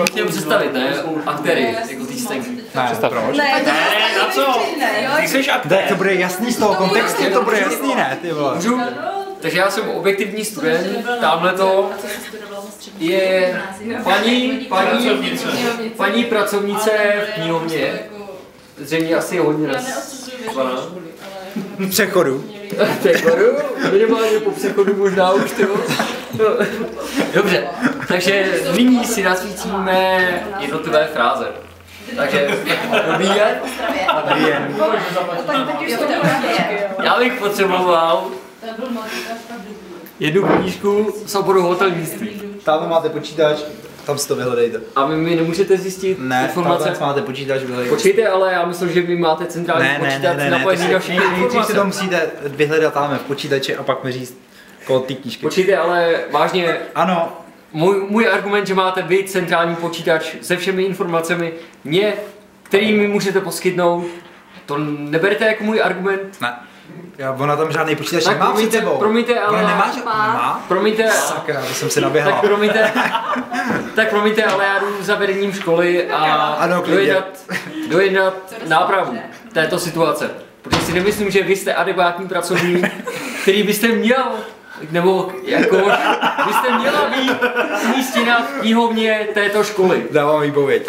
Chtěl představit, ne? Aktéry, jako ty scénky. Ne, proč? Ne, na co? Ty jsi aktér. Tak to bude jasný z toho kontextu, to bude jasný, ne, ty vole. Můžu? Takže já jsem objektivní student, tamhle to je paní pracovnice v knihovně. Zřejmě asi hodně V přechodu. Přechodu? Minimálně po přechodu možná už, tyvo. Dobře, takže nyní si nasvícíme jednotlivé fráze. Takže dobrý den. Já bych potřeboval jednu knížku z oboru hotelnictví. Tam máte počítač, tam si to vyhledejte. A vy mi nemůžete zjistit informace? Ne, máte počítač, vyhledejte. Počkejte, ale já myslím, že vy máte centrální počítač napojený na všechny Nejdřív si informace. to musíte vyhledat tam v počítači a pak mi říct kód té knížky. Počkejte, ale vážně, Ano. můj argument, že máte vy centrální počítač se všemi informacemi, který mi můžete poskytnout, to neberete jako můj argument? Ne. Ona tam žádný počítač Tak nemá před tebou. promiňte, ale... Ona nemá? Promiňte, Sakra, to jsem si naběhal. tak promiňte, ale já jdu za vedením školy a Ano, dojednat nápravu této situace. Protože si nemyslím, že vy jste adekvátní pracovník, který byste měl, nebo jako byste měla být umístěna v knihovně této školy. Dávám výpověď.